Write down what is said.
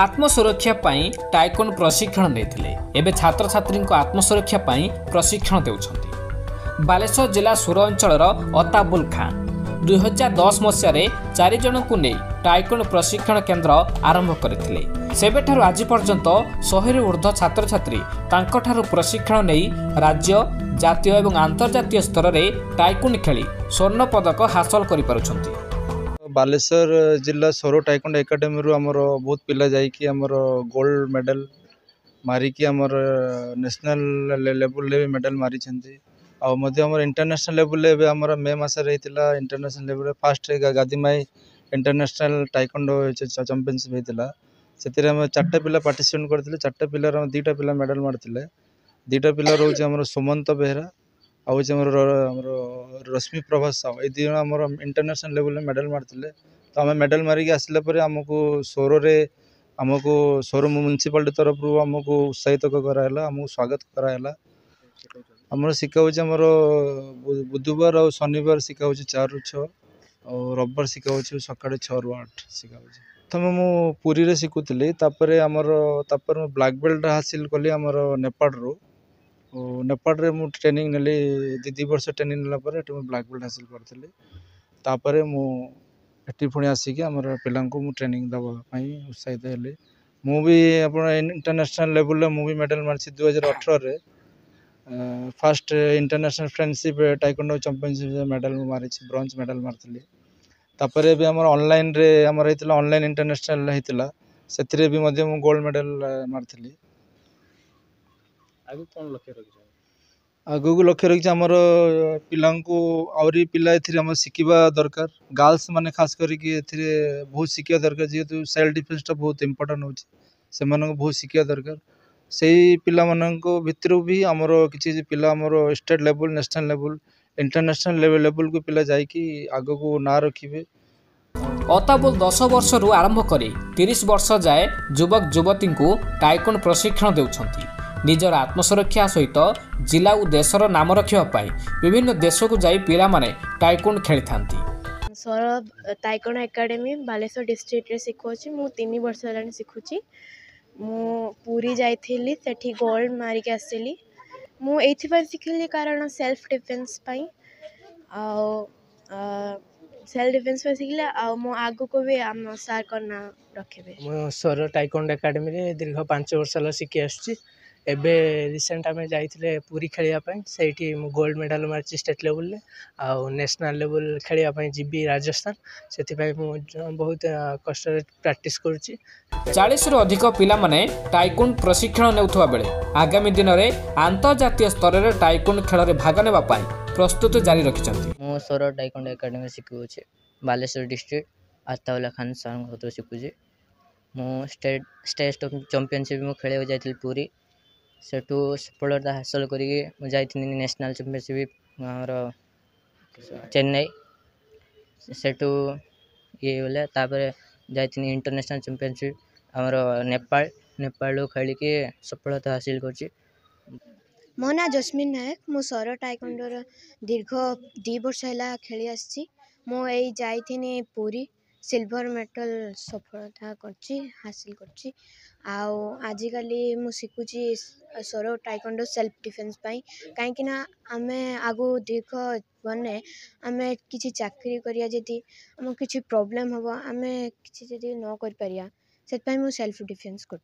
आत्मसुरक्षा tycoon प्रशिक्षण देते एवं छात्र छात्री आत्मसुरक्षा प्रशिक्षण देउछन्ति। बालेश्वर जिला सुर अंचल अताबुल खान 2010 मसीह 4 जन को नहीं टाइकोन प्रशिक्षण केन्द्र आरंभ करथिले। सेबेठारु आज पर्यंत 100 रु ऊर्ध्व छात्र छात्री तांकठारु प्रशिक्षण नहीं राज्य जातीय एवं अंतर्जातीय स्तर में टाइकोन खेली स्वर्ण पदक हासिल करि पारुछन्ति। बालेश्वर जिला सोरो टाइकोंडो एकेडमी रु हमर बहुत पिला जाइकी हमर गोल्ड मेडल मारिकी हमर नेशनल लेवल ले मेडल मारी छन्ती। आ मध्य हमर इंटरनेशनल लेवल ले हमर मे मास रे हितला international level first Gadhimai international taekwondo championship हितला। सेतिरे हम 4टा पिला पार्टिसिपेट करथिले। 4टा पिला हम 2टा पिला मेडल मारथिले। 2टा पिला रोज हमर सुमंत बेहरा आउ रश्मि प्रभा साहू ये दिन आम इंटरनेशनल लेवल में मेडल मारते। तो आम मेडल मारिक आसला आमको सोर म्यूनिसिपालिटी तरफ आमको उत्साहित कराला आमको स्वागत कराला। आम शिखाऊँ आमर बुधवार और शनिवार शिखाऊँ 4 ରୁ 6 और रविवार शिखाऊँ सका 6 ରୁ 8 शिखाऊँ। प्रथम मु पुरी रे शिखुली ब्लैक बेल्ट हासिल कली आमर नेपाल रू। नेपाल रे मु ट्रेनिंग नेली 2 वर्ष ट्रेनिंग नेला पर एटी ब्लैक बेल्ट हासिल करथिले। तापरे मु एटी पुणी आसिक हमर पिला को मु ट्रेनिंग दबा पई उत्साहित हेले। मु भी अपन इंटरनेशनल लेवल मु भी मेडल मारछि 2018 रे first international friendship taekwondo championship medal मारिछि ब्रोंज मेडल मारथिले। तापरे भी हमर ऑनलाइन रे हमर हेतिला ऑनलाइन इंटरनेशनल हेतिला सेतिरे भी मध्य मु गोल्ड मेडल मारथिले। आगु कोन लक्ष्य रखिछ? आगु को लक्ष्य रखिछ हमर पिला को आउरी पिला एथिरे हम शिखिबा दरकार। गर्ल्स माने खास करी कि एथिरे बहुत शिखिया दरकार जेतु सेल्फ डिफेंस टा बहुत इंपोर्टेंट होछि। से माने बहुत शिखिया दरकार। सेही पिला मानन को भितरु भी हमर किछि पिला हमर state level national level international level को पिला जाई कि आगु को ना रखिबे। अताबुल 10 वर्ष रु आरंभ करी 30 वर्ष जाए युवक युवती को टाइकोन प्रशिक्षण देउछन्ति। निजर आत्मसुरक्षा सहित जिला और देशर नाम रखापी विभिन्न देश को जाई पिला माने टाइकोन खेली थांती। Saurabh taekwondo academy Baleswar district रे शिखुची। मु 3 वर्ष हेलानी शिखुची। मु पूरी जाइथिली सेठी गोल्ड मारिक आसिली। मु एथि पर शिखली कारण सेल्फ डिफेंस पई आ सेल्फ डिफेंस पे शिखले आ मो आगु को भी हम सार करना रखबे। मु सौरभ टाइकोंडो एकेडमी रे दीर्घ 5 वर्ष ला शिखि आछि। एबे रिसेंट आम जाइए पूरी खेलने से गोल्ड मेडल मार्च स्टेट लेवल ले आ नेशनल लेवल खेलने जीवी राजस्थान से बहुत कष्ट प्रैक्टिस करुच्ची। 40 रु अधिक पिला माने टाइकोन प्रशिक्षण नेउथवा बेले आगामी दिन में अंतर्जातीय स्तर में टाइकोन खेल में भाग नेबा पाई प्रस्तुत जारी रखिछन्ति। मो सौरभ टाइकोंडो एकेडमी शिखुछि बालेश्वर डिस्ट्रिक्ट अताबुल खान सर शिखुछि। मो स्टेट चैंपियनशिप में खेल जाइए पूरी सेठू सफलता हासिल करके जाइए नेशनल चैंपियनशिप आमर चेन्नई सेठू ये बोले तापर जाइए इंटरनेशनल चैंपियनशिप आमर नेपाल खेल के सफलता हासिल कर। मो ना जस्मिन नायक। मो सौरभ टाइकोंडो दीर्घ 2 वर्ष है खेली आसी। मो जाइए पूरी सिल्वर मेडल सफलता हासिल कर। आजिकल मु शिखुची सौरभ टाइकोंडो सेल्फ डिफेंस पाई कहीं आमे आगु दीर्घ बने आमे किसी चाकरी करिया जदि आम किसी प्रॉब्लम हम आमे किसी जदि न कर पारिया से मु सेल्फ डिफेंस कर।